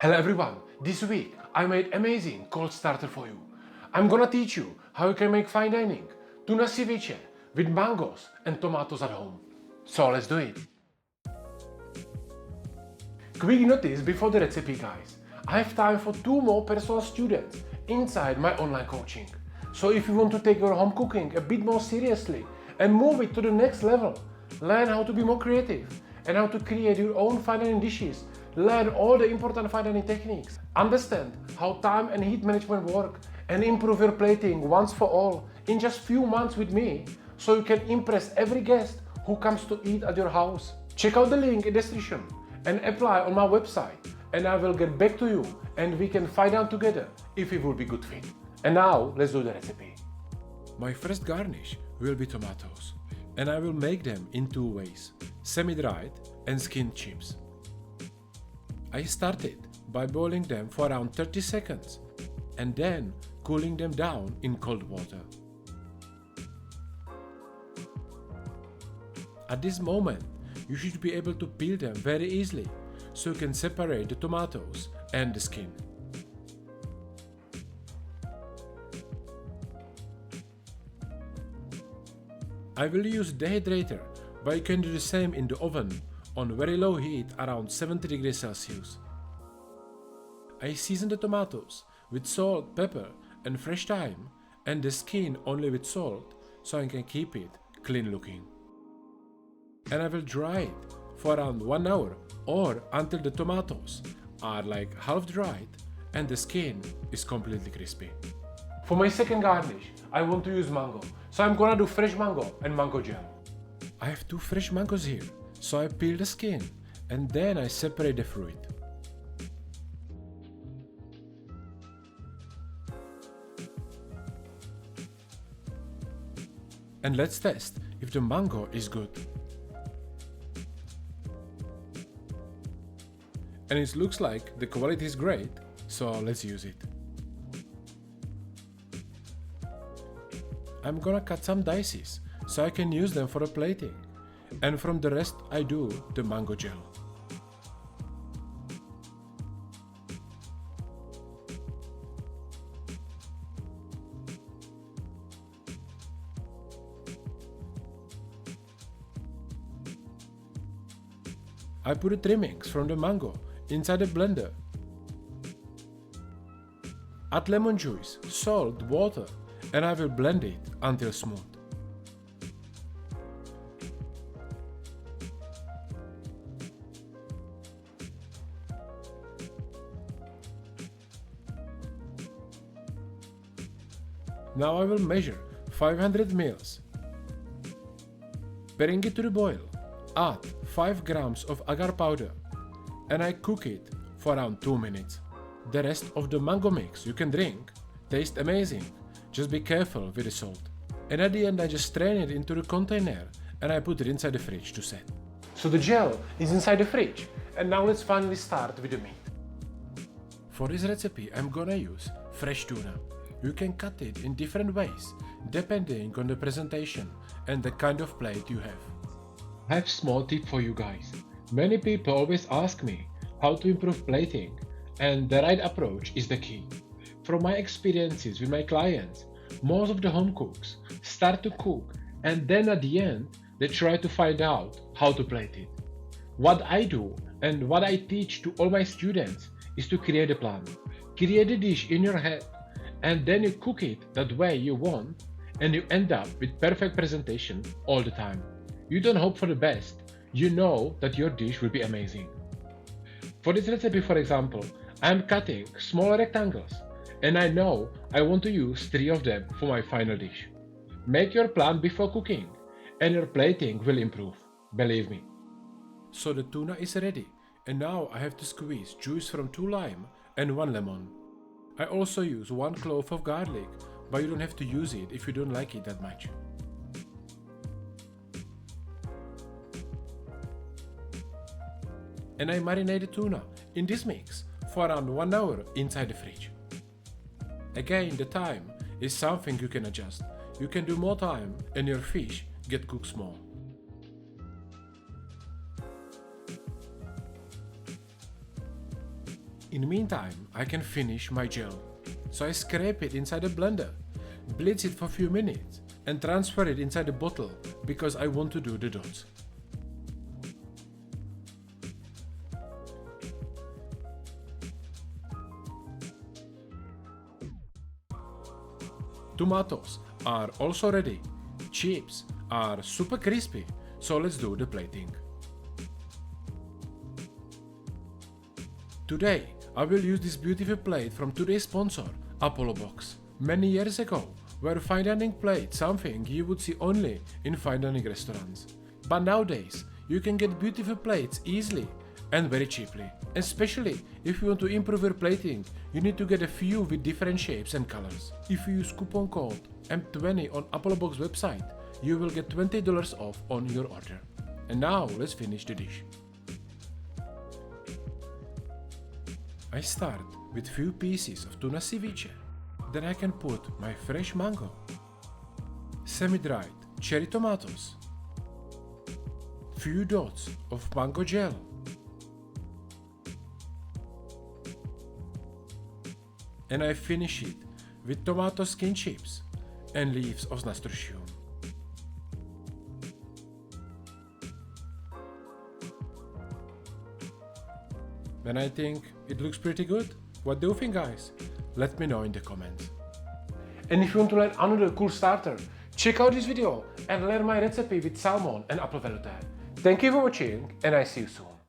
Hello everyone, this week I made amazing cold starter for you. I'm gonna teach you how you can make fine dining tuna ceviche with mangoes and tomatoes at home. So let's do it. Quick notice before the recipe guys, I have time for 2 more personal students inside my online coaching. So if you want to take your home cooking a bit more seriously and move it to the next level, learn how to be more creative and how to create your own fine dining dishes, learn all the important fine dining techniques, understand how time and heat management work, and improve your plating once for all in just few months with me, so you can impress every guest who comes to eat at your house. Check out the link in the description and apply on my website, and I will get back to you and we can find out together if it will be good fit. And now let's do the recipe. My first garnish will be tomatoes, and I will make them in 2 ways, semi-dried and skinned chips. I started by boiling them for around 30 seconds and then cooling them down in cold water. At this moment, you should be able to peel them very easily so you can separate the tomatoes and the skin. I will use dehydrator, but you can do the same in the oven on very low heat around 70 degrees Celsius. I season the tomatoes with salt, pepper and fresh thyme, and the skin only with salt so I can keep it clean looking. And I will dry it for around 1 hour or until the tomatoes are like half dried and the skin is completely crispy. For my second garnish, I want to use mango, so I'm gonna do fresh mango and mango gel. I have 2 fresh mangoes here, so I peel the skin and then I separate the fruit. And let's test if the mango is good. And it looks like the quality is great, so let's use it. I'm gonna cut some dices so I can use them for a plating, and from the rest I do the mango gel. I put the trimmings from the mango inside the blender. Add lemon juice, salt, water, and I will blend it until smooth. Now I will measure 500 ml. Bring it to the boil. Add 5 grams of agar powder and I cook it for around 2 minutes. The rest of the mango mix you can drink. Tastes amazing. Just be careful with the salt. And at the end I just strain it into the container and I put it inside the fridge to set. So the gel is inside the fridge, and now let's finally start with the meat. For this recipe I'm gonna use fresh tuna. You can cut it in different ways depending on the presentation and the kind of plate you have. I have a small tip for you guys. Many people always ask me how to improve plating, and the right approach is the key. From my experiences with my clients, most of the home cooks start to cook and then at the end they try to find out how to plate it. What I do and what I teach to all my students is to create a plan. Create a dish in your head and then you cook it that way you want and you end up with perfect presentation all the time. You don't hope for the best, you know that your dish will be amazing. For this recipe, for example, I am cutting small rectangles and I know I want to use 3 of them for my final dish. Make your plan before cooking and your plating will improve, believe me. So the tuna is ready and now I have to squeeze juice from 2 lime and 1 lemon. I also use 1 clove of garlic, but you don't have to use it if you don't like it that much. And I marinate the tuna in this mix for around 1 hour inside the fridge. Again, the time is something you can adjust. You can do more time and your fish get cooked more. In the meantime, I can finish my gel. So I scrape it inside a blender, blitz it for a few minutes, and transfer it inside the bottle because I want to do the dots. Tomatoes are also ready. Chips are super crispy, so let's do the plating. Today, I will use this beautiful plate from today's sponsor, Apollo Box. Many years ago, were fine dining plates something you would see only in fine dining restaurants. But nowadays, you can get beautiful plates easily and very cheaply. Especially if you want to improve your plating, you need to get a few with different shapes and colors. If you use coupon code M20 on Apollo Box website, you will get $20 off on your order. And now let's finish the dish. I start with few pieces of tuna ceviche. Then I can put my fresh mango, semi-dried cherry tomatoes, few dots of mango gel, and I finish it with tomato skin chips and leaves of nasturtium. Then I think it looks pretty good. What do you think, guys? Let me know in the comments. And if you want to learn another cool starter, check out this video and learn my recipe with salmon and apple velouté. Thank you for watching and I see you soon.